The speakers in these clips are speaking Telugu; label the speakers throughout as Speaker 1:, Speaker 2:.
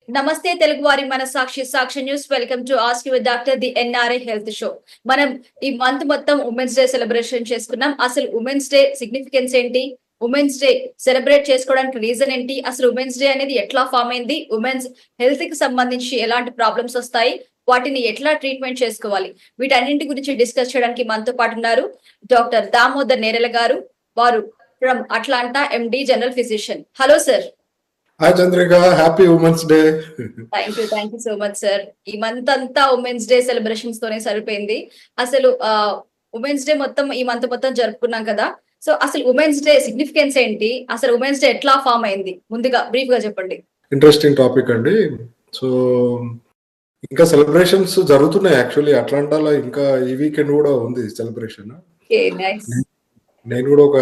Speaker 1: నమస్తే తెలుగు వారి మన Sakshi news. Welcome to ask your doctor the NRI health show. మనం ఈ మంత్ మొత్తం ఉమెన్స్ డే సెలబ్రేషన్ చేసుకున్నాం. అసలు ఉమెన్స్ డే సిగ్నిఫికెన్స్ ఏంటి, ఉమెన్స్ డే సెలబ్రేట్ చేసుకోవడానికి రీజన్ ఏంటి, అసలు ఉమెన్స్ డే అనేది ఎట్లా ఫామ్ అయింది, ఉమెన్స్ హెల్త్ కి సంబంధించి ఎలాంటి ప్రాబ్లమ్స్ వస్తాయి, వాటిని ఎట్లా ట్రీట్మెంట్ చేసుకోవాలి, వీటన్నింటి గురించి డిస్కస్ చేయడానికి మనతో పాటు ఉన్నారు డాక్టర్ దామోదర్ నేరెల గారు. వారు from Atlanta MD general physician. Hello sir.
Speaker 2: Hi Chandrika, happy women's day.
Speaker 1: Thank you so much sir. ఈ మంత్ అంతా ఉమెన్స్ డే సెలబ్రేషన్స్ తోనే సరిపోయింది. అసలు ఉమెన్స్ డే మొత్తం ఈ మంత్ మొత్తం జరుపుకున్నాం కదా. సో అసలు ఉమెన్స్ డే సిగ్నిఫికెన్స్ ఏంటి, అసలు ఉమెన్స్ డే ఎట్లా ఫామ్ అయింది, ముందుగా బ్రీఫ్ గా చెప్పండి.
Speaker 2: ఇంట్రెస్టింగ్ టాపిక్ అండి. సో ఇంకా సెలబ్రేషన్స్ జరుగుతున్నాయి. యాక్చువల్లీ అట్లాంటాలో ఇంకా ఈ వీకెండ్ కూడా ఉంది సెలబ్రేషన్. నేను కూడా ఒక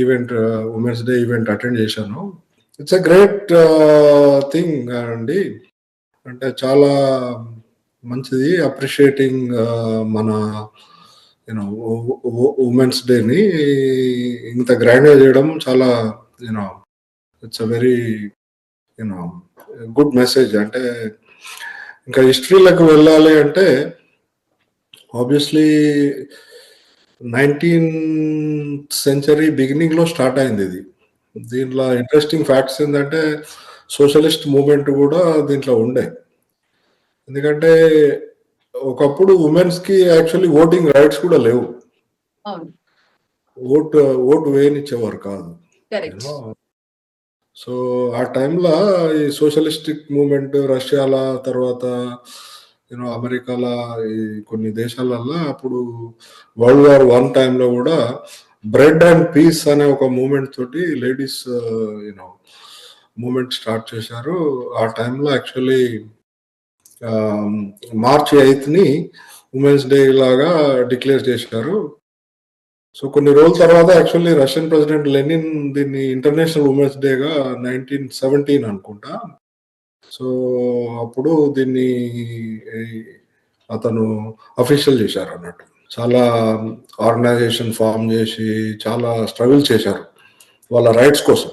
Speaker 2: event, women's day event attend చేశాను. ఇట్స్ ఎ గ్రేట్ థింగ్ అండి. అంటే చాలా మంచిది. అప్రిషియేటింగ్ మన యూనో ఉమెన్స్ డేని ఇంత గ్రాండ్గా చేయడం చాలా you know it's a very you know good message. అంటే ఇంకా హిస్టరీలోకి వెళ్ళాలి అంటే ఆబ్వియస్లీ 19th సెంచరీ బిగినింగ్లో స్టార్ట్ అయింది ఇది. దీంట్లో ఇంట్రెస్టింగ్ ఫ్యాక్ట్స్ ఏంటంటే సోషలిస్ట్ మూవ్మెంట్ కూడా దీంట్లో ఉండే. ఎందుకంటే ఒకప్పుడు ఉమెన్స్ కి యాక్చువల్లీ ఓటింగ్ రైట్స్ కూడా లేవు. ఓటు వేయనిచ్చేవారు కాదు. సో ఆ టైంలో ఈ సోషలిస్టిక్ మూవ్మెంట్ రష్యాల తర్వాత అమెరికాల ఈ కొన్ని దేశాలల్లో అప్పుడు వరల్డ్ వార్ 1 టైంలో కూడా బ్రెడ్ అండ్ పీస్ అనే ఒక మూమెంట్ తోటి లేడీస్ మూమెంట్ స్టార్ట్ చేశారు. ఆ టైంలో actually March 8th women's day లాగా డిక్లేర్ చేశారు. సో కొన్ని రోజుల తర్వాత యాక్చువల్లీ రష్యన్ ప్రెసిడెంట్ లెనిన్ దీన్ని ఇంటర్నేషనల్ ఉమెన్స్ డేగా 1917 అనుకుంటా. సో అప్పుడు దీన్ని అతను అఫీషియల్ చేశారు అన్నట్టు. చాలా ఆర్గనైజేషన్ ఫామ్ చేసి చాలా స్ట్రగుల్ చేశారు వాళ్ళ రైట్స్ కోసం.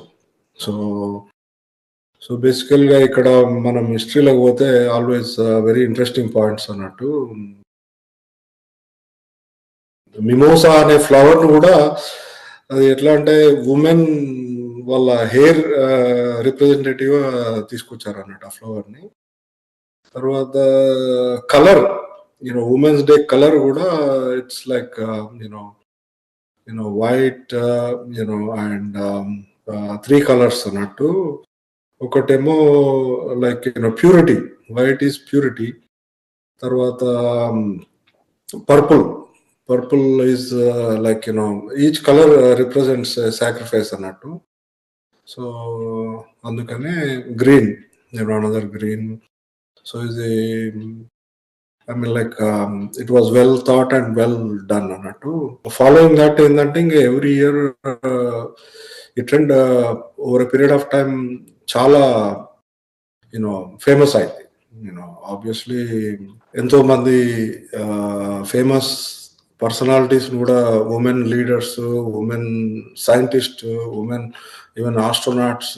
Speaker 2: సో బేసికల్గా ఇక్కడ మనం హిస్టరీలోకి పోతే ఆల్వేస్ వెరీ ఇంట్రెస్టింగ్ పాయింట్స్ అన్నట్టు. మిమోసా అనే ఫ్లవర్ను కూడా అది ఎట్లా అంటే ఉమెన్ వాళ్ళ హెయిర్ రిప్రజెంటేటివ్ తీసుకొచ్చారు అన్నట్టు ఆ ఫ్లవర్ని. తర్వాత కలర్, ఉమెన్స్ డే కలర్ కూడా it's like white and 3 colours అన్నట్టు. ఒకటేమో like purity, white is purity. తర్వాత purple is like each colour represents sacrifice అన్నట్టు. సో అందుకనే గ్రీన్, అనదర్ గ్రీన్. సో ఇది it was well thought and well done అన్నట్టు. ఫాలోయింగ్ దట్ ఏంటంటే ఇంకా ఎవ్రీ ఇయర్ ఈ trend over period of time చాలా ఫేమస్ అయింది. ఆబ్వియస్లీ ఎంతో మంది ఫేమస్ పర్సనాలిటీస్ కూడా, women leaders, women scientist, women even astronauts.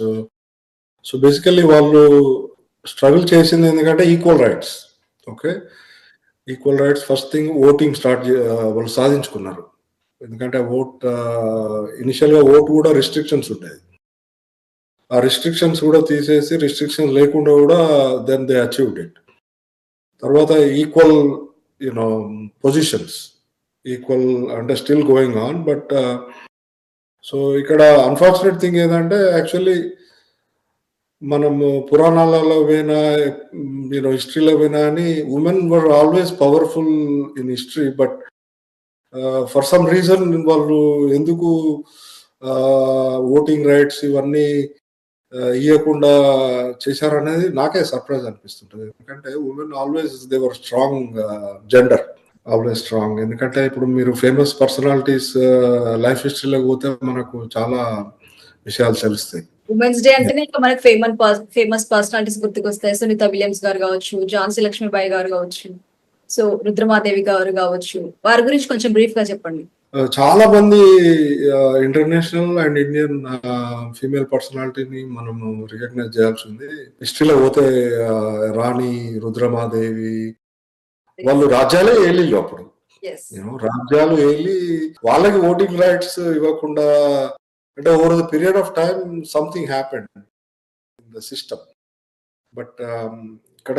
Speaker 2: So basically వాళ్ళు స్ట్రగుల్ చేసింది ఎందుకంటే equal rights. Okay, equal rights. First thing voting వాళ్ళు సాధించుకున్నారు. ఎందుకంటే ఇనిషియల్గా ఓటు కూడా రిస్ట్రిక్షన్స్ ఉంటాయి. ఆ రిస్ట్రిక్షన్స్ కూడా తీసేసి రిస్ట్రిక్షన్స్ లేకుండా కూడా దెన్ దే అచీవ్డ్ ఇట్. తర్వాత ఈక్వల్ పొజిషన్స్, ఈక్వల్ అంటే still going on. But so ఇక్కడ అన్ఫార్చునేట్ థింగ్ ఏంటంటే యాక్చువల్లీ మనము పురాణాలలో పోయినా హిస్టరీలో పోయినా అని women were always powerful in history. But for some reason వాళ్ళు ఎందుకు ఓటింగ్ రైట్స్ ఇవన్నీ ఇవ్వకుండా చేశారనేది నాకే సర్ప్రైజ్ అనిపిస్తుంటుంది. ఎందుకంటే women always they were strong gender, always strong. ఎందుకంటే ఇప్పుడు మీరు ఫేమస్ పర్సనాలిటీస్ లైఫ్ హిస్టరీలోకి పోతే మనకు చాలా విషయాలు తెలుస్తాయి.
Speaker 1: ఉమెన్స్ డే అంటేనే ఇంకా మనకు ఫేమస్ పర్సనాలిటీస్ గుర్తుకొస్తాయి. సునీత విలియమ్స్ గారు కావచ్చు, ఝాన్సీ లక్ష్మీబాయి గారు కావచ్చు, సో రుద్రమాదేవి గారు కావచ్చు. వారి గురించి కొంచెం బ్రీఫ్ గా చెప్పండి.
Speaker 2: చాలా మంది ఇంటర్నేషనల్ అండ్ ఇండియన్ ఫీమేల్ పర్సనాలిటీని మనము రికగ్నైజ్ చేయాల్సి ఉంది. హిస్టరీలో పోతే రాణి రుద్రమాదేవి వాళ్ళు రాజ్యాలే ఏలిళ్ళు అప్పుడు.
Speaker 1: Yes.
Speaker 2: రాజ్యాలు ఏలి వాళ్ళకి ఓటింగ్ రైట్స్ ఇవ్వకుండా అంటే over the period of time something happened in the system. But ఇక్కడ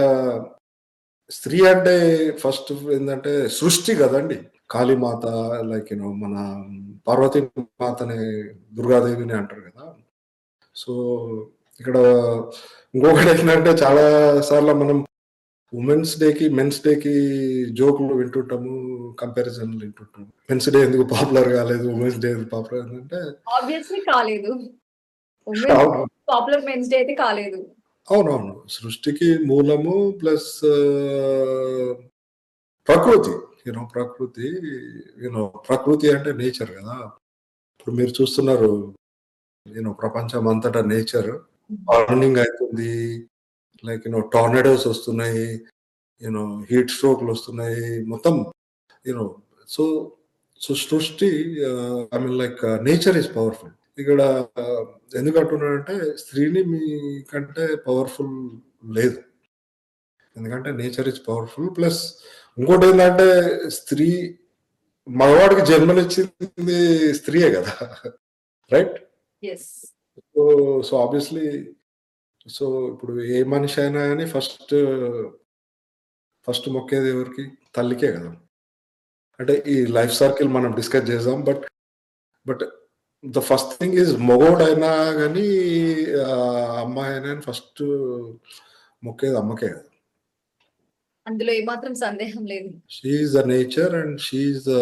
Speaker 2: స్త్రీ అంటే ఫస్ట్ ఏంటంటే సృష్టి కదండి. కాళీమాత లైక్ మన పార్వతీ మాతని దుర్గాదేవిని అంటారు కదా. సో ఇక్కడ ఇంకొకటి ఏంటంటే చాలా సార్లు మనం ఉమెన్స్ డేకి మెన్స్ డేకి జోకులు వింటుంటాము, కంపారిజన్లు వింటుంటాము. మెన్స్ డే ఎందుకు పాపులర్ కాలేదు, ఉమెన్స్ డే ఎందుకు పాపులర్ అంటే
Speaker 1: ఆబ్వియస్లీ కాలేదు. ఉమెన్స్
Speaker 2: అవును
Speaker 1: పాపులర్ మెన్స్ డే అయితే కాలేదు.
Speaker 2: అవునవును సృష్టికి మూలము ప్లస్ ప్రకృతి ప్రకృతి ప్రకృతి అంటే నేచర్ కదా. ఇప్పుడు మీరు చూస్తున్నారు ప్రపంచం అంతటా నేచర్ వార్మింగ్ అవుతుంది, లైక్ టోర్నడోస్ వస్తున్నాయి, హీట్ స్ట్రోక్లు వస్తున్నాయి మొత్తం యూనో సో సో సృష్టి I mean like nature is powerful. ఇక్కడ ఎందుకు అంటున్నానంటే స్త్రీని మీకంటే పవర్ఫుల్ లేదు, ఎందుకంటే నేచర్ ఇస్ పవర్ఫుల్. ప్లస్ ఇంకోటి ఏంటంటే స్త్రీ మగవాడికి జన్మనిచ్చింది స్త్రీయే కదా, right?
Speaker 1: Yes.
Speaker 2: So so obviously so ఇప్పుడు ఏ మనిషి అయినా కానీ ఫస్ట్ ఫస్ట్ మొక్కేది ఎవరికి? తల్లికే కదా. అంటే ఈ లైఫ్ సర్కిల్ మనం డిస్కస్ చేద్దాం. But but the first thing is మగోడైనా కానీ అమ్మాయి అయినా ఫస్ట్ మొక్కేది అమ్మకే కదా.
Speaker 1: అందులో ఏమాత్రం సందేహం లేదు.
Speaker 2: She is the nature and she is the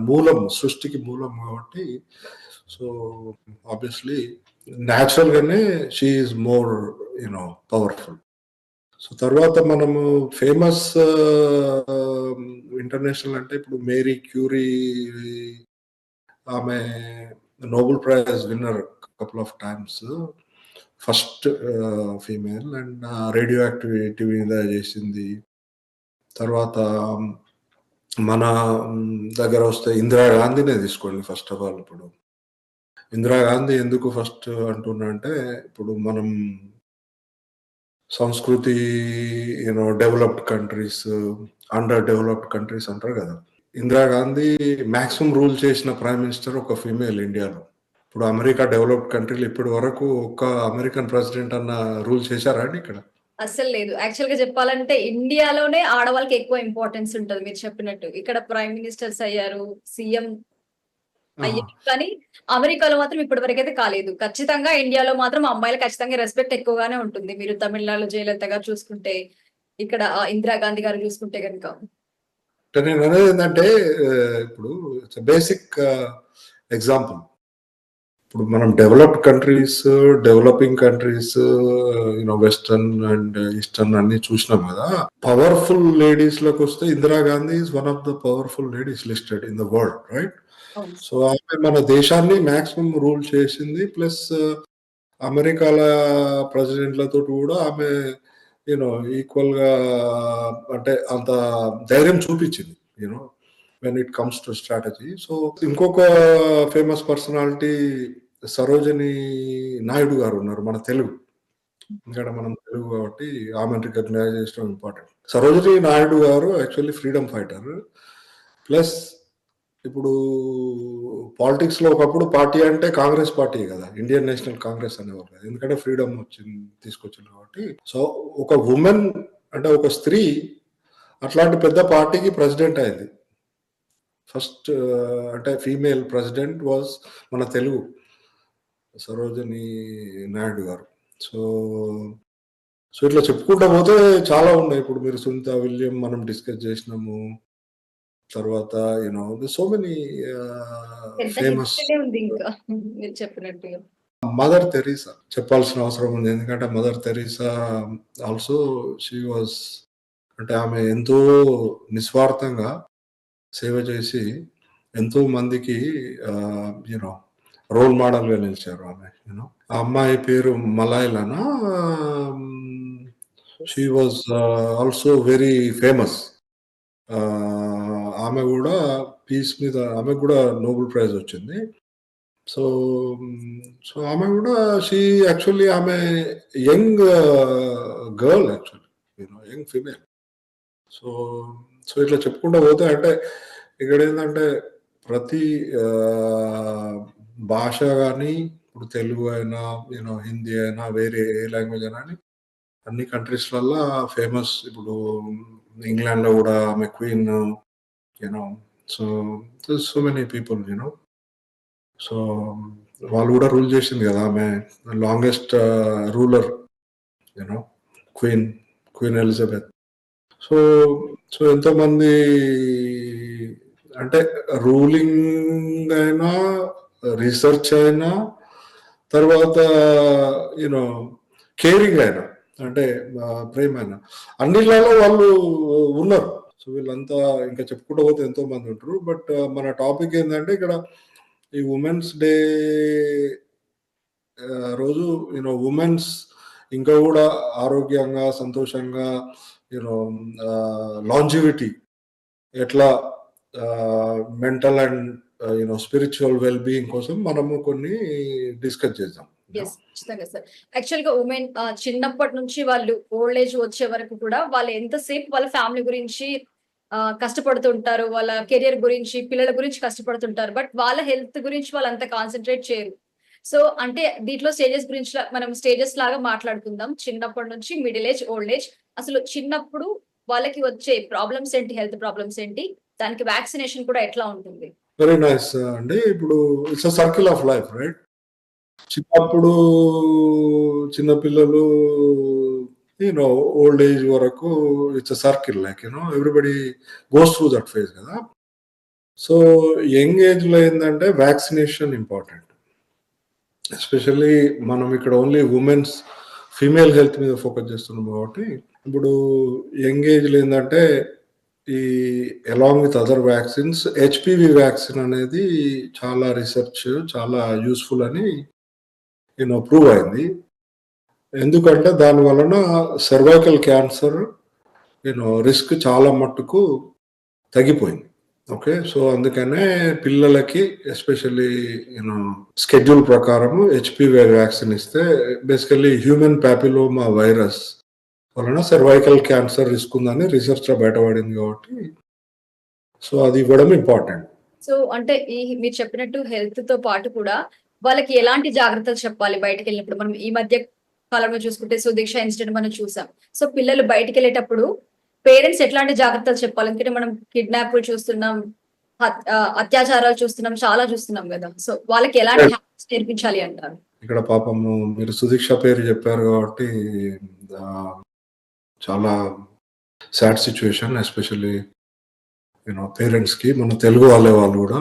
Speaker 2: మూలం, సృష్టికి మూలం కాబట్టి సో ఆబ్వియస్లీ న్యాచురల్ గానే she is more powerful. So తర్వాత మనము ఫేమస్ ఇంటర్నేషనల్ అంటే ఇప్పుడు మేరీ క్యూరీ, ఆమె Nobel prize winner couple of times, first female and radio activity మీద చేసింది. తర్వాత మన దగ్గర వస్తే ఇందిరాగాంధీనే తీసుకోండి. ఫస్ట్ ఆఫ్ ఆల్ ఇప్పుడు ఇందిరాగాంధీ ఎందుకు ఫస్ట్ అంటున్నా అంటే ఇప్పుడు మనం సంస్కృతి developed countries, under developed countries అంటారు కదా. ఇందిరాగాంధీ మాక్సిమం రూల్ చేసిన ప్రైమ్ మినిస్టర్ ఒక ఫీమేల్ ఇండియాలో. ఇప్పుడు అమెరికా డెవలప్డ్ కంట్రీలు ఇప్పటి వరకు ఒక్క అమెరికన్ ప్రెసిడెంట్ అన్న రూల్ చేశారా అండి ఇక్కడ?
Speaker 1: అస్సలు లేదు. యాక్చువల్ గా చెప్పాలంటే ఇండియాలోనే ఆడవాళ్ళకి ఎక్కువ ఇంపార్టెన్స్ ఉంటది మీరు చెప్పినట్టు. ఇక్కడ ప్రైమ్ మినిస్టర్స్ అయ్యారు, సీఎం అయ్యారు, కానీ అమెరికాలో మాత్రం ఇప్పటి వరకైతే కాలేదు. ఖచ్చితంగా ఇండియాలో మాత్రం అమ్మాయిలు ఖచ్చితంగా రెస్పెక్ట్ ఎక్కువగానే ఉంటుంది. మీరు తమిళనాడులో జయలలిత గారు చూసుకుంటే, ఇక్కడ ఇందిరాగాంధీ గారు చూసుకుంటే కనుక.
Speaker 2: నేను అనేది ఏంటంటే ఇప్పుడు బేసిక్ ఎగ్జాంపుల్, ఇప్పుడు మనం developed countries, developing countries, western and eastern అన్ని చూసినాం కదా. పవర్ఫుల్ లేడీస్ లోకి వస్తే Indira Gandhi is one of the powerful ladies listed in the world, right? So ఆమె మన దేశాన్ని మాక్సిమం రూల్ చేసింది. ప్లస్ అమెరికాల ప్రెసిడెంట్లతో కూడా ఆమె ఈక్వల్ గా అంటే అంత ధైర్యం చూపించింది when it comes to strategy. So ఇంకొక ఫేమస్ పర్సనాలిటీ సరోజిని నాయుడు గారు ఉన్నారు, మన తెలుగు. ఎందుకంటే మనం తెలుగు కాబట్టి ఆమెను రికగ్నైజ్ చేయడం ఇంపార్టెంట్. సరోజిని నాయుడు గారు యాక్చువల్లీ ఫ్రీడమ్ ఫైటర్. ప్లస్ ఇప్పుడు పాలిటిక్స్ లో ఒకప్పుడు పార్టీ అంటే కాంగ్రెస్ పార్టీ కదా, ఇండియన్ నేషనల్ కాంగ్రెస్ అనేవారు కదా, ఎందుకంటే ఫ్రీడమ్ తీసుకొచ్చింది కాబట్టి. సో ఒక ఉమెన్ అంటే ఒక స్త్రీ అట్లాంటి పెద్ద పార్టీకి ప్రెసిడెంట్ అయింది. ఫస్ట్ అంటే ఫీమేల్ ప్రెసిడెంట్ వాజ్ మన తెలుగు సరోజిని నాయుడు గారు. సో సో ఇట్లా చెప్పుకుంటా పోతే చాలా ఉన్నాయి. ఇప్పుడు మీరు సునీత విలియం మనం డిస్కస్ చేసినాము. తర్వాత సో మెనీ ఫేమస్.
Speaker 1: ఉంది ఇంకా మీరు చెప్పినట్టుగా.
Speaker 2: మదర్ తెరీసా చెప్పాల్సిన అవసరం ఉంది, ఎందుకంటే mother Teresa also she was అంటే ఆమె ఎంతో నిస్వార్థంగా సేవ చేసి ఎంతో మందికి రోల్ మోడల్ గా నిలిచారు ఆమె. ఆ అమ్మాయి పేరు మలాయిలానా, she was also very famous. ఆమె కూడా పీస్ మీద ఆమెకు కూడా నోబెల్ ప్రైజ్ వచ్చింది. సో, సో ఆమె కూడా యాక్చువల్లీ ఆమె young girl actually. Young female. So, so ఇట్లా చెప్పుకుంటూ పోతే అంటే ఇక్కడేందంటే ప్రతి భాష గాని, ఇప్పుడు తెలుగు అయినా, హిందీ అయినా, వేరే ఏ లాంగ్వేజ్ అయినా అని అన్ని కంట్రీస్‌లల్లా ఫేమస్. ఇప్పుడు ఇంగ్లాండ్‌లో గూడా ఆమె queen. You know so, so many people. So, వాళ్ళు గూడా రూల్ జేసింది గదా! ఆమె longest ruler. You know queen, queen Elizabeth. So, so ఎంతోమంది అంటే రూలింగ్ అయినా, రిసర్చ్ అయినా, తర్వాత యూనో కేరింగ్ అయినా, అంటే ప్రేమైనా అన్నిట్లలో వాళ్ళు ఉన్నారు. సో వీళ్ళంతా ఇంకా చెప్పుకుంటూ పోతే ఎంతో మంది ఉంటారు. బట్ మన టాపిక్ ఏంటంటే ఇక్కడ ఈ ఉమెన్స్ డే రోజు ఉమెన్స్ ఇంకా కూడా ఆరోగ్యంగా, సంతోషంగా, యూనో లాంజివిటీ ఎట్లా mental and spiritual well being కోసం మనము కొన్ని డిస్కస్ చేద్దాం.
Speaker 1: ఎస్, ఖచ్చితంగా సార్. యాక్చువల్ గా ఉమెన్ చిన్నప్పటి నుంచి వాళ్ళు ఓల్డ్ ఏజ్ వచ్చే వరకు కూడా వాళ్ళు ఎంతసేపు వాళ్ళ ఫ్యామిలీ గురించి కష్టపడుతుంటారు, వాళ్ళ కెరియర్ గురించి, పిల్లల గురించి కష్టపడుతుంటారు. బట్ వాళ్ళ హెల్త్ గురించి వాళ్ళు అంత కాన్సన్ట్రేట్ చేయరు. సో అంటే దీంట్లో స్టేజెస్ గురించి మనం స్టేజెస్ లాగా మాట్లాడుకుందాం. చిన్నప్పటి నుంచి మిడిల్ ఏజ్, ఓల్డ్ ఏజ్. అసలు చిన్నప్పుడు వాళ్ళకి వచ్చే ప్రాబ్లమ్స్ ఏంటి, హెల్త్ ప్రాబ్లమ్స్ ఏంటి, దానికి వ్యాక్సినేషన్ కూడా ఎట్లా ఉంటుంది?
Speaker 2: వెరీ నైస్ అండి. ఇప్పుడు it's a circle of life, right? చిన్నప్పుడు చిన్నపిల్లలు ఓల్డ్ ఏజ్ వరకు it's a circle, like everybody goes through that phase కదా. సో యంగ్ ఏజ్ లో ఏంటంటే వ్యాక్సినేషన్ ఇంపార్టెంట్. ఎస్పెషల్లీ మనం ఇక్కడ ఓన్లీ ఉమెన్స్ ఫీమేల్ హెల్త్ మీద ఫోకస్ చేస్తున్నాం కాబట్టి ఇప్పుడు యంగ్ ఏజ్ లో ఏంటంటే ఈ along with other vaccines HPV vaccine అనేది చాలా రీసెర్చ్ చాలా యూస్ఫుల్ అని ప్రూవ్ అయింది. ఎందుకంటే దాని వలన సర్వైకల్ క్యాన్సర్ రిస్క్ చాలా మట్టుకు తగ్గిపోయింది. ఓకే. సో అందుకనే పిల్లలకి ఎస్పెషల్లీ స్కెడ్యూల్ ప్రకారం హెచ్పివి వ్యాక్సిన్ ఇస్తే బేసికల్లీ హ్యూమన్ ప్యాపిలోమా వైరస్ వలన సర్వైకల్ క్యాన్సర్ రిస్క్ ఉందని రీసెర్చ్ లో బయటపడింది కాబట్టి సో అది ఇవ్వడం ఇంపార్టెంట్.
Speaker 1: సో అంటే మీరు చెప్పినట్టు హెల్త్ తో పాటు కూడా వాళ్ళకి ఎలాంటి జాగ్రత్తలు చెప్పాలి బయటకు వెళ్ళినప్పుడు? మనం ఈ మధ్య కాలంలో చూసుకుంటే సుదీక్ష ఇన్సిడెంట్ మనం చూసాం. సో పిల్లలు బయటకు వెళ్ళేటప్పుడు పేరెంట్స్ ఎట్లాంటి జాగ్రత్తలు చెప్పాలి? ఎందుకంటే మనం కిడ్నాప్ చూస్తున్నాం, అత్యాచారాలు చూస్తున్నాం, చాలా చూస్తున్నాం కదా. సో వాళ్ళకి ఎలాంటి హ్యాబిట్స్ నేర్పించాలి అంటారు?
Speaker 2: ఇక్కడ పాపము మీరు సుదీక్ష పేరు చెప్పారు కాబట్టి చాలా సాడ్ సిచ్యువేషన్, ఎస్పెషల్లీ పేరెంట్స్ కి. మన తెలుగు వాళ్ళు కూడా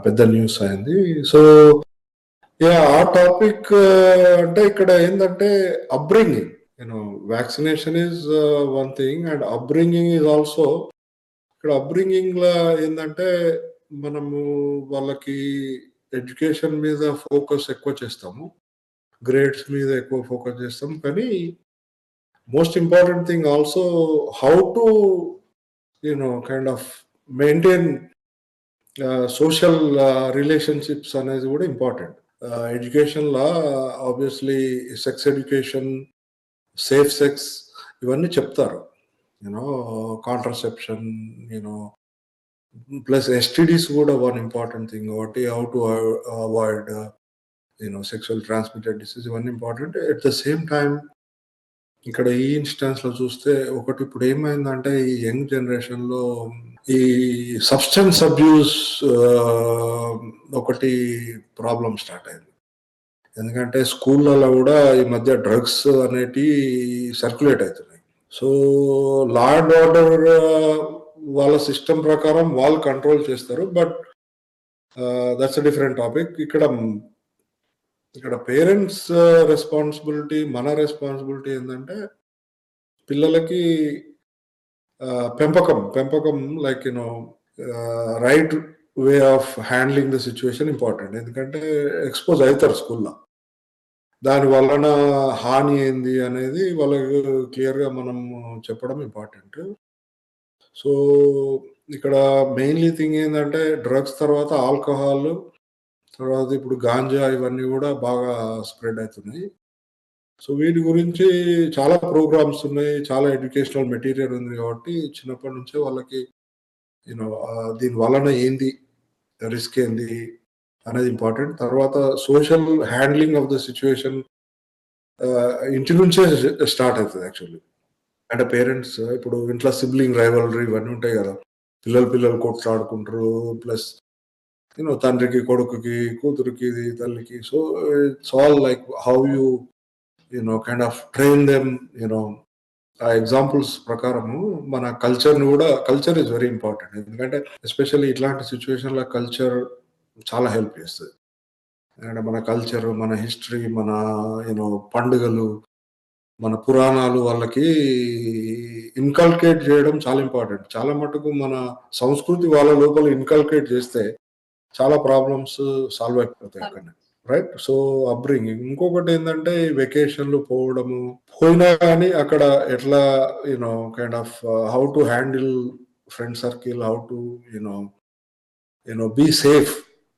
Speaker 2: పెద్ద న్యూస్ అయింది. సో ఆ టాపిక్ అంటే ఇక్కడ ఏంటంటే upbringing, vaccination is one thing and upbringing is also. ఇక్కడ అప్బ్రింగింగ్ లో ఏంటంటే మనము వాళ్ళకి ఎడ్యుకేషన్ మీద ఫోకస్ ఎక్కువ చేస్తాము, గ్రేడ్స్ మీద ఎక్కువ ఫోకస్ చేస్తాం. కానీ most important thing also how to kind of maintain social relationships అనేది కూడా ఇంపార్టెంట్. ఎడ్యుకేషన్ లా obviously sex education, safe sex ఇవన్నీ చెప్తారు. కాంట్రసెప్షన్, ప్లస్ ఎస్టిడీస్ కూడా వన్ ఇంపార్టెంట్ థింగ్ కాబట్టి how to avoid sexual transmitted disease ఇవన్నీ important. At the same time ఇక్కడ ఈ ఇన్స్టెన్స్ లో చూస్తే ఒకటి ఇప్పుడు ఏమైందంటే ఈ యంగ్ జనరేషన్ లో ఈ సబ్స్టెన్స్ అబ్యూస్ ఒకటి ప్రాబ్లం స్టార్ట్ అయింది. ఎందుకంటే స్కూళ్ళలో కూడా ఈ మధ్య డ్రగ్స్ అనేటి సర్క్యులేట్ అవుతున్నాయి. సో లా అండ్ ఆర్డర్ వాళ్ళ సిస్టమ్ ప్రకారం వాళ్ళు కంట్రోల్ చేస్తారు. But that's a different topic. ఇక్కడ పేరెంట్స్ రెస్పాన్సిబిలిటీ, మన రెస్పాన్సిబిలిటీ ఏంటంటే పిల్లలకి పెంపకం like right way of handling the situation important. ఎందుకంటే ఎక్స్పోజ్ అవుతారు స్కూల్లో, దాని వలన హాని ఏంది అనేది వాళ్ళకి క్లియర్గా మనం చెప్పడం ఇంపార్టెంట్. సో, ఇక్కడ మెయిన్‌లీ థింగ్ ఏందంటే డ్రగ్స్ తర్వాత ఆల్కహాల్, తర్వాత ఇప్పుడు గాంజా ఇవన్నీ గూడా బాగా స్ప్రెడ్ అయితున్నాయి. సో, వీటి గురించి చాలా ప్రోగ్రామ్స్ ఉన్నాయి. చాలా ఎడ్యుకేషనల్ మెటీరియల్ ఉంది గాబట్టి చిన్నప్పటి నుంచే వాళ్ళకి దీని వలన ఏంది? రిస్క్ ఏంది? అనేది ఇంపార్టెంట్. తర్వాత social handling of the situation ఇంటి నుంచే స్టార్ట్ అయితది యాక్చువల్లీ. అంటే పేరెంట్స్ ఇప్పుడు ఇంట్లో సిబ్లింగ్ రైవల్రీ ఇవన్నీ ఉంటాయి గదా! పిల్లలు కొట్లాడుకుంటారు. ప్లస్ తండ్రికి, కొడుకుకి, కూతురికి, తల్లికి. So, it's all like how kind of train them you know ఆ ఎగ్జాంపుల్స్ ప్రకారము మన కల్చర్ ఈస్ వెరీ ఇంపార్టెంట్. ఎందుకంటే ఎస్పెషల్లీ ఇట్లాంటి సిట్యుయేషన్‌లో కల్చర్ చాలా హెల్ప్ చేస్తది. ఎందుకంటే మన కల్చర్, మన హిస్టరీ, మన పండుగలు, మన పురాణాలు వాళ్ళకి ఇన్కల్కేట్ చేయడం చాలా ఇంపార్టెంట్. చాలా మటుకు మన సంస్కృతి వాళ్ళ లోపల ఇన్కల్కేట్ చేస్తే చాలా ప్రాబ్లమ్స్ సాల్వ్ అయిపోతాయి అక్కడనే. రైట్? So, upbringing. ఇంకొకటేందంటే వెకేషన్‌లు పోవడము. పోయినా గానీ అక్కడ ఎట్లా kind of how to handle friend circle, how to you know be safe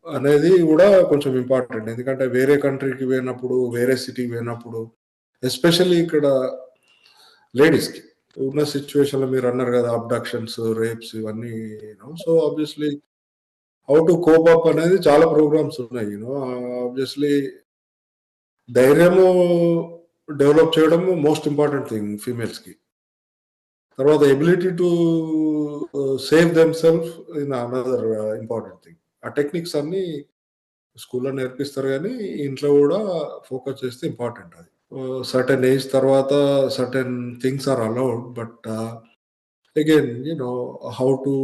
Speaker 2: అనేది గూడా కొంచెం ఇంపార్టెంట్. ఎందుకంటే వేరే కంట్రీకి పోయినప్పుడు, వేరే సిటీకి పోయినప్పుడు ఎస్పెషల్లీ ఇక్కడ లేడీస్‌కి ఉన్న సిట్యుయేషన్‌లో మీరన్నారు గదా! అబ్డక్షన్స్, రేప్స్ ఇవన్నీ so, obviously how to cope up అనేది చాలా ప్రోగ్రామ్స్ ఉన్నాయి. ఆబ్వియస్‌లీ ధైర్యము డెవలప్ చేయడము మోస్ట్ ఇంపార్టెంట్ థింగ్ ఫీమేల్స్‌కి. తర్వాత ability to save themselves another important thing. ఆ టెక్నిక్స్ అన్నీ స్కూల్‌లో నేర్పిస్తారు గానీ, ఇంట్లో గూడా ఫోకస్ చేస్తే ఇంపార్టెంట్ అది. సర్టెన్ ఏజ్ తర్వాత certain things are allowed. But again how to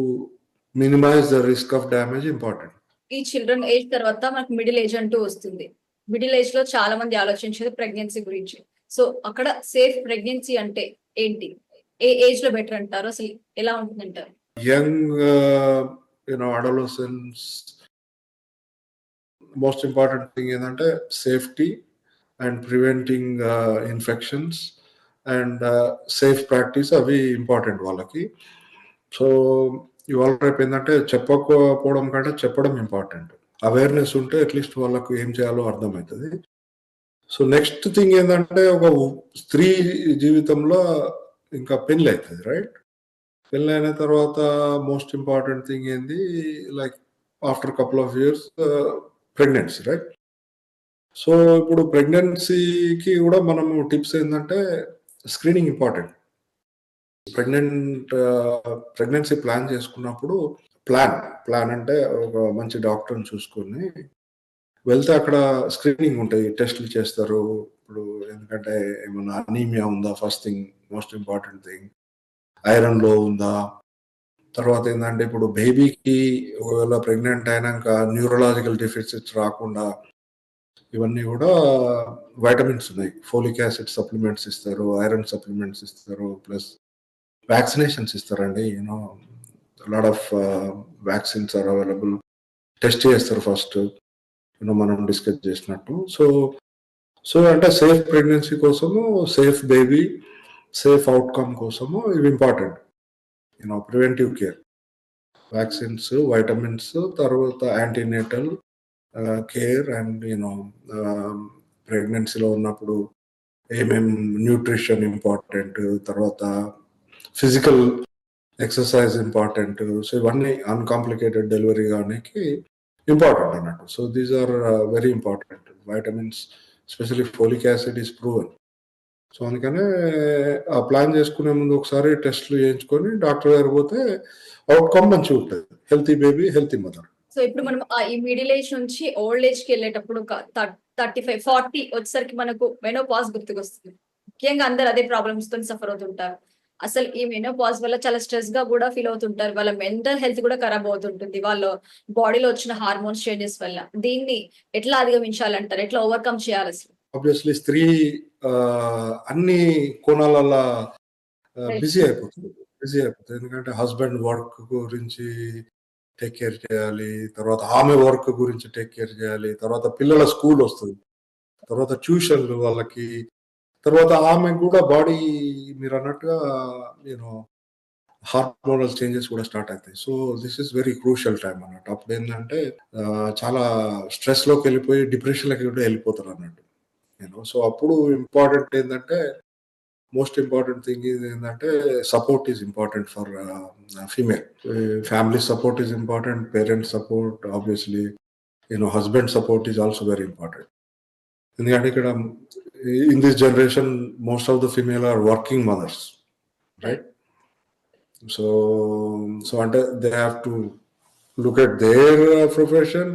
Speaker 2: minimise the risk of damage important.
Speaker 1: ఈ చిల్డ్రన్ ఏజ్ తర్వాత మనకు మిడిల్ ఏజ్ అంటూ వస్తుంది. మిడిల్ ఏజ్ లో చాలా మంది ఆలోచించేది ప్రెగ్నెన్సీ గురించి. సో అక్కడ సేఫ్ ప్రెగ్నెన్సీ అంటే ఏంటి? ఏ ఏజ్ లో బెటర్ అంటారు? అసలు ఎలా ఉంటుందంటారు?
Speaker 2: Young adolescence most important thing ఏందంటే safety and preventing infections and safe practice అవి ఇంపార్టెంట్ వాళ్ళకి. సో, ఇవాళ రేపు ఏందంటే చెప్పకపోవడం కంటే చెప్పడం ఇంపార్టెంట్. అవేర్‌నెస్ ఉంటే అట్‌లీస్ట్ వాళ్ళకు ఏం చేయాలో అర్థమైతది. సో, నెక్స్ట్ థింగ్ ఏందంటే ఒక స్త్రీ జీవితంలో ఇంకా పెళ్లయితది. రైట్? పెళ్లయిన తర్వాత మోస్ట్ ఇంపార్టెంట్ థింగ్ ఏంది like after couple of years pregnancy. Right? So, ఇప్పుడు ప్రెగ్నెన్సీకి గూడా మనము టిప్స్ ఏందంటే స్క్రీనింగ్ ఇంపార్టెంట్. ప్రెగ్నెన్సీ ప్లాన్ చేసుకున్నప్పుడు ప్లాన్ అంటే ఒక మంచి డాక్టర్‌ని చూసుకొని వెళ్తే అక్కడ స్క్రీనింగ్ ఉంటాయి. టెస్ట్‌లు చేస్తారు. ఇప్పుడు ఎందుకంటే ఏమన్నా అనీమియా ఉందా first thing, most important thing. Iron లో ఉందా? తర్వాత ఏందంటే ఇప్పుడు బేబీకి ఒకవేళ ప్రెగ్నెంట్ అయినంక న్యూరలాజికల్ డెఫిసిట్స్ రాకుండా ఇవన్నీ గూడా వైటమిన్స్ ఉన్నాయి. ఫోలిక్ యాసిడ్ సప్లిమెంట్స్ ఇస్తారు. ఐరన్ సప్లిమెంట్స్ ఇస్తారు. ప్లస్ వ్యాక్సినేషన్స్ ఇస్తారండి. Lot of vaccines are available. Test చేస్తారు ఫస్ట్. మనం డిస్కస్ చేసినట్టు. సో, అంటే సేఫ్ ప్రెగ్నెన్సీ కోసము, సేఫ్ బేబీ, సేఫ్ ఔట్‌కమ్ కోసము ఇవి important. Preventive care. Vaccines, vitamins, తర్వాత యాంటీనేటల్ కేర్ అండ్ ప్రెగ్నెన్సీలో ఉన్నప్పుడు ఏమేం న్యూట్రిషన్ ఇంపార్టెంట్. తర్వాత ఫిజికల్ ఎక్సర్సైజ్ ఇంపార్టెంట్. సో, ఇవన్నీ అన్‌కాంప్లికేటెడ్ డెలివరీ గానికి ఇంపార్టెంట్ అన్నట్టు. So, these are very important. Vitamins especially folic acid is proven. So, అందుకనే ఆ ప్లాన్ చేసుకునే ముందు ఒకసారి టెస్ట్‌లు చేయించుకొని డాక్టర్ దగ్గరికి పోతే ఔట్‌కమ్ మంచిగుంటది. Healthy baby, healthy mother.
Speaker 1: So ఇప్పుడు మనం ఈ మిడిల్ ఏజ్ నుంచి ఓల్డ్ ఏజ్ కి వెళ్ళేటప్పుడు 35, 40 వచ్చేసరికి మనకు మెనోపాజ్ గుర్తుకొస్తుంది. ముఖ్యంగా అందరు అదే ప్రాబ్లమ్స్ తో సఫర్ అవుతుంటారు. అసలు ఈ మెనోపాజ్ వల్ల చాలా స్ట్రెస్ గా కూడా ఫీల్ అవుతుంటారు. వాళ్ళ మెంటల్ హెల్త్ కూడా ఖరాబ్ అవుతుంటుంది. వాళ్ళ బాడీలో వచ్చిన హార్మోన్స్ చేంజెస్ వల్ల. దీన్ని ఎట్లా అధిగమించాలంటారు? ఎట్లా ఓవర్కమ్ చేయాలి అసలు?
Speaker 2: ఆబ్వియస్లీ స్త్రీ అన్ని కోణాలల్ల
Speaker 1: Right.
Speaker 2: బిజీ అయిపోతుంది. ఎందుకంటే హస్బెండ్ వర్క్ గురించి టేక్ కేర్ చేయాలి. తర్వాత ఆమె వర్క్ గురించి టేక్ కేర్ చేయాలి. తర్వాత పిల్లల స్కూల్ వస్తది. తర్వాత ట్యూషన్‌లు వాళ్ళకి. తర్వాత ఆమెకు గూడా బాడీ మీరన్నట్టుగా యూ నో హార్మోనల్ చేంజెస్ కూడా స్టార్ట్ అవుతాయి. So this is very crucial time అన్నట్టు. అప్పుడు ఏంటంటే చాలా స్ట్రెస్లోకి వెళ్ళిపోయి డిప్రెషన్లోకి కూడా వెళ్ళిపోతారు అన్నట్టు. సో అప్పుడు ఇంపార్టెంట్ ఏంటంటే మోస్ట్ ఇంపార్టెంట్ థింగ్ ఇది ఏంటంటే support is important for female. Family support is important, parents support, obviously husband support is also very important. ఎందుకంటే ఇక్కడ in this generation most of the female are working mothers, right? So అంటే they have to look at their profession,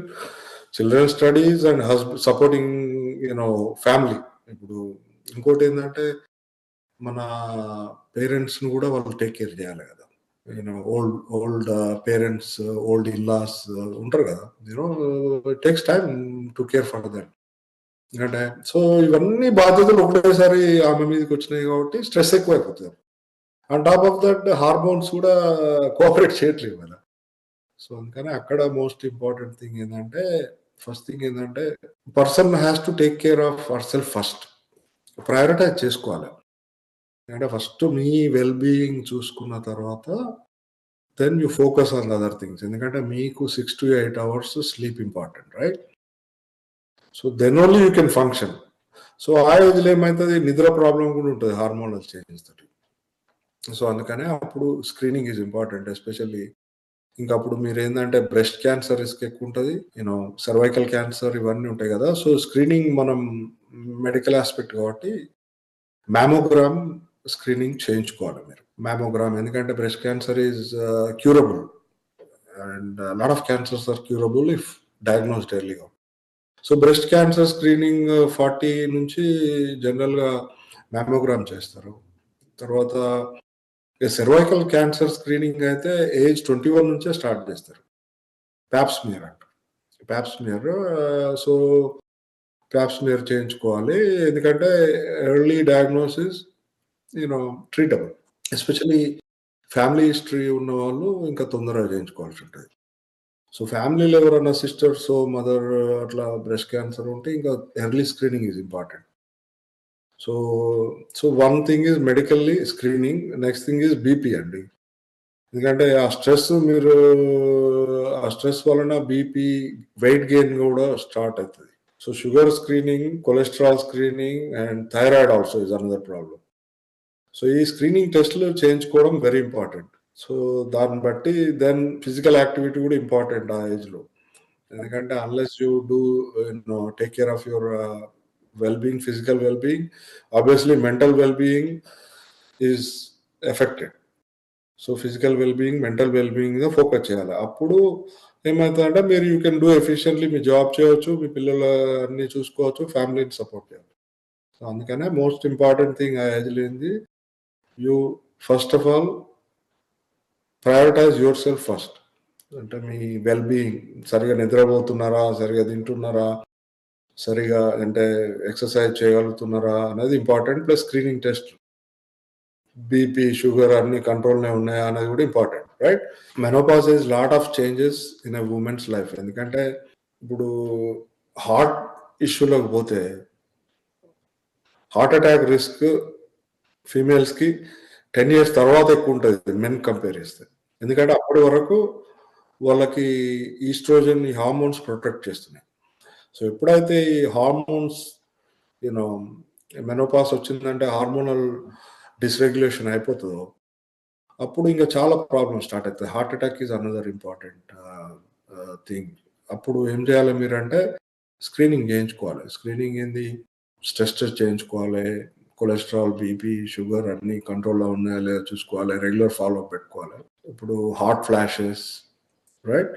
Speaker 2: children studies and supporting family. ఇప్పుడు ఇంకోటి ఏంటంటే మన పేరెంట్స్ని కూడా వాళ్ళు టేక్ కేర్ చేయాలి కదా. ఓల్డ్ పేరెంట్స్, ఓల్డ్ ఇల్లాస్ ఉంటారు కదా. It takes time to care for that. ఎందుకంటే సో ఇవన్నీ బాధ్యతలు ఒకటేసారి ఆమె మీదకి వచ్చినాయి కాబట్టి స్ట్రెస్ ఎక్కువైపోతుంది. On top of that hormones కూడా కోఆపరేట్ చేయట్లేదు కదా. సో అందుకని అక్కడ మోస్ట్ ఇంపార్టెంట్ థింగ్ ఏంటంటే ఫస్ట్ థింగ్ ఏంటంటే person has to take care of our self first. Prioritise చేసుకోవాలి. అంటే ఫస్ట్ మీ వెల్ బీయింగ్ చూసుకున్న తర్వాత then you focus on other things. ఎందుకంటే మీకు 6 to 8 hours sleep important, right? So then only you can function. So ఆ ఏజ్లో ఏమవుతుంది, నిద్ర ప్రాబ్లం కూడా ఉంటుంది హార్మోనల్ చేంజెస్ తోటి. సో అందుకనే అప్పుడు స్క్రీనింగ్ ఈజ్ ఇంపార్టెంట్. ఎస్పెషల్లీ ఇంకా అప్పుడు మీరు ఏంటంటే బ్రెస్ట్ క్యాన్సర్ రిస్క్ ఎక్కువ ఉంటుంది, సర్వైకల్ క్యాన్సర్ ఇవన్నీ ఉంటాయి కదా. సో స్క్రీనింగ్ మనం మెడికల్ ఆస్పెక్ట్ కాబట్టి మ్యామోగ్రామ్ స్క్రీనింగ్ చేయించుకోవాలి మీరు. మ్యామోగ్రామ్ ఎందుకంటే breast cancer is curable and lot of cancers are curable if diagnosed ఎర్లీగా. సో బ్రెస్ట్ క్యాన్సర్ స్క్రీనింగ్ 40 నుంచి జనరల్గా మ్యామోగ్రామ్ చేస్తారు. తర్వాత సర్వైకల్ క్యాన్సర్ స్క్రీనింగ్ అయితే ఏజ్ 21 నుంచే స్టార్ట్ చేస్తారు. ప్యాప్స్మియర్ అంట, ప్యాప్స్మియర్. సో ప్యాప్స్మియర్ చేయించుకోవాలి. ఎందుకంటే early diagnosis treatable. Especially family history ఉన్న వాళ్ళు ఇంకా తొందరగా చేయించుకోవాల్సి ఉంటుంది. సో ఫ్యామిలీలో ఎవరైనా సిస్టర్స్, మదర్ అట్లా బ్రెస్ట్ క్యాన్సర్ ఉంటే ఇంకా early screening is important. So one thing is medically screening, next thing is BP అండి. ఎందుకంటే ఆ స్ట్రెస్ వలన బీపీ, వెయిట్ గెయిన్ కూడా స్టార్ట్ అవుతుంది. So sugar screening, cholesterol screening and thyroid also is another problem. So ఈ స్క్రీనింగ్ టెస్ట్లు చేయించుకోవడం వెరీ ఇంపార్టెంట్. సో దాన్ని బట్టి దెన్ ఫిజికల్ యాక్టివిటీ కూడా ఇంపార్టెంట్ ఆ ఏజ్లో. ఎందుకంటే unless you do take care of your well-being, physical well-being, obviously mental well-being is affected. So physical wellbeing, mental wellbeing మీద ఫోకస్ చేయాలి. అప్పుడు ఏమవుతుందంటే మీరు you can do efficiently, me job చేయవచ్చు, మీ పిల్లల అన్ని చూసుకోవచ్చు, ఫ్యామిలీని సపోర్ట్ చేయాలి. సో అందుకనే మోస్ట్ ఇంపార్టెంట్ థింగ్ ఆ ఏజ్లో ఏంది, you first of all prioritise your self first. అంటే మీ వెల్బీయింగ్, సరిగా నిద్రపోతున్నారా, సరిగా తింటున్నారా, సరిగా అంటే ఎక్సర్సైజ్ చేయగలుగుతున్నారా అనేది important. Plus screening test, BP, sugar అన్ని కంట్రోల్నే ఉన్నాయా అనేది కూడా important, right? Menopause is lot of changes in a women's life. ఎందుకంటే ఇప్పుడు హార్ట్ ఇష్యూలోకి పోతే హార్ట్ అటాక్ రిస్క్ ఫీమేల్స్కి 10 years తర్వాత ఎక్కువ ఉంటుంది మెన్ కంపేర్ చేస్తే. ఎందుకంటే అప్పటి వరకు వాళ్ళకి ఈస్ట్రోజన్, ఈ హార్మోన్స్ ప్రొటెక్ట్ చేస్తున్నాయి. సో ఎప్పుడైతే ఈ హార్మోన్స్ మెనోపాస్ వచ్చిందంటే హార్మోనల్ డిస్రెగ్యులేషన్ అయిపోతుందో అప్పుడు ఇంకా చాలా ప్రాబ్లమ్ స్టార్ట్ అవుతుంది. Heart attack is another important thing. అప్పుడు ఏం చేయాలి మీరంటే స్క్రీనింగ్ చేయించుకోవాలి. స్క్రీనింగ్ ఏంది, స్ట్రెస్ టెస్ట్ చేయించుకోవాలి, కొలెస్ట్రాల్, బీపీ, షుగర్ అన్ని కంట్రోల్లో ఉన్నాయా లేదా చూసుకోవాలి, రెగ్యులర్ ఫాలో అప్ పెట్టుకోవాలి. ఇప్పుడు హార్ట్ ఫ్లాషెస్, రైట్?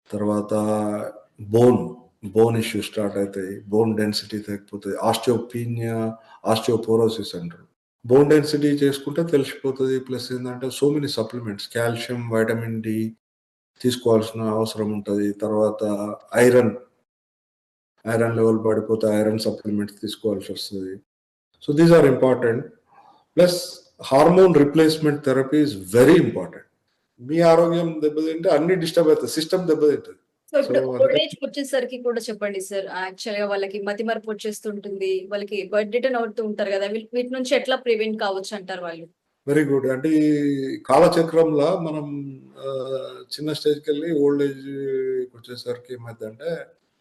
Speaker 2: తర్వాత బోన్ ఇష్యూ స్టార్ట్ అవుతాయి, బోన్ డెన్సిటీ తగ్గిపోతుంది, ఆస్టియోపీనియా, ఆస్టియోపోరోసిస్ అంటారు. బోన్ డెన్సిటీ చేసుకుంటే తెలిసిపోతుంది. ప్లస్ ఏంటంటే so many supplements, calcium, vitamin D తీసుకోవాల్సిన అవసరం ఉంటుంది. తర్వాత ఐరన్ లెవెల్ పడిపోతే ఐరన్ సప్లిమెంట్స్ తీసుకోవాల్సి వస్తుంది. So these are important. Plus hormone replacement therapy is very important. మీ ఆరోగ్యం దెబ్బతింటే అన్ని డిస్టర్బ్ అవుతుంది, సిస్టమ్ దెబ్బతింటుంది.
Speaker 1: సో ఇప్పుడు ఓల్డ్ ఏజ్ వచ్చేసరికి కూడా చెప్పండి సార్, యాక్చువల్ గా వాళ్ళకి మతిమరుపు వచ్చేస్తుంటుంది, వాళ్ళకి బెడ్ రిటర్న్ అవుతూ ఉంటారు కదా, వీటి నుంచి ఎట్లా ప్రివెంట్ కావచ్చు అంటారు వాళ్ళు?
Speaker 2: Very good. అంటే ఈ కాలచక్రంలా మనం చిన్న స్టేజ్‌కెళ్ళి ఓల్డ్ ఏజ్‌కొచ్చేసరికి ఏమైద్దంటే,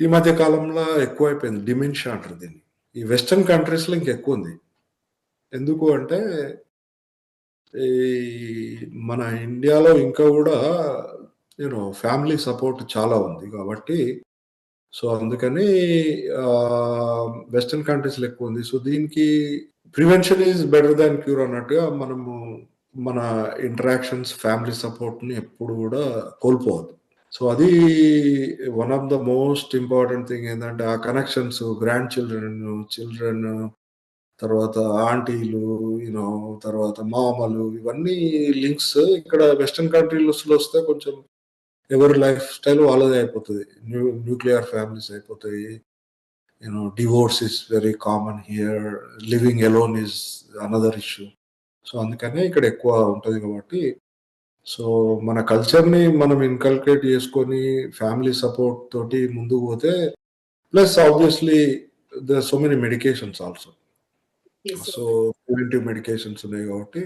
Speaker 2: ఈ మధ్య కాలంలో ఎక్కువైపోయింది. డిమెన్షియా అంటారు దీన్ని. ఈ వెస్టర్న్ కంట్రీస్‌లో ఇంకెక్కువుంది. ఎందుకు అంటే, ఈ మన ఇండియాలో ఇంకా గూడా ఫ్యామిలీ సపోర్ట్ చాలా ఉంది గాబట్టి, సో, అందుకని వెస్టర్న్ కంట్రీస్‌లో ఎక్కువుంది. సో, దీనికి prevention is better than cure అన్నట్టుగా మనము మన ఇంటరాక్షన్స్, ఫ్యామిలీ సపోర్ట్‌ని ఎప్పుడు గూడా కోల్పోవద్దు. సో, అది one of the most important thing ఏందంటే, ఆ కనెక్షన్స్ గ్రాండ్ చిల్డ్రన్ తర్వాత ఆంటీలు, తర్వాత మామలు ఇవన్నీ లింక్స్ ఇక్కడ వెస్టర్న్ కంట్రీస్‌లో వస్తే కొంచెం ఎవరి లైఫ్ స్టైల్ వాళ్ళదే అయిపోతది. న్యూక్లియర్ ఫ్యామిలీస్ అయిపోతాయి. Divorce is very common here. Living alone is another issue. So, అందుకనే ఇక్కడ ఎక్కువ ఉంటది కాబట్టి, సో, మన కల్చర్‌ని మనం ఇన్కల్కేట్ చేసుకొని ఫ్యామిలీ సపోర్ట్ తోటి ముందుకు పోతే plus obviously there are so many medications also. So, preventive medications ఉన్నాయి కాబట్టి,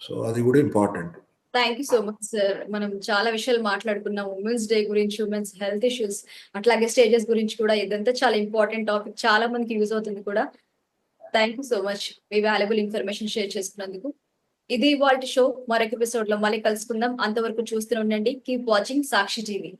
Speaker 2: సో, అది కూడా important.
Speaker 1: Thank you so much sir. మనం చాలా విషయాలు మాట్లాడుకున్నాం. ఉమెన్స్ డే గురించి, ఉమెన్స్ హెల్త్ ఇష్యూస్, అట్లాగే స్టేజెస్ గురించి కూడా. ఇదంతా చాలా ఇంపార్టెంట్ టాపిక్. చాలా మందికి యూజ్ అవుతుంది కూడా. Thank you so much. Me valuable information share చేసుకున్నందుకు. ఇది ఇవాల్టి షో. మరొక ఎపిసోడ్ లో మళ్ళీ కలుసుకుందాం. అంతవరకు చూస్తూనే ఉండండి. కీప్ వాచింగ్ సాక్షి టీవీ.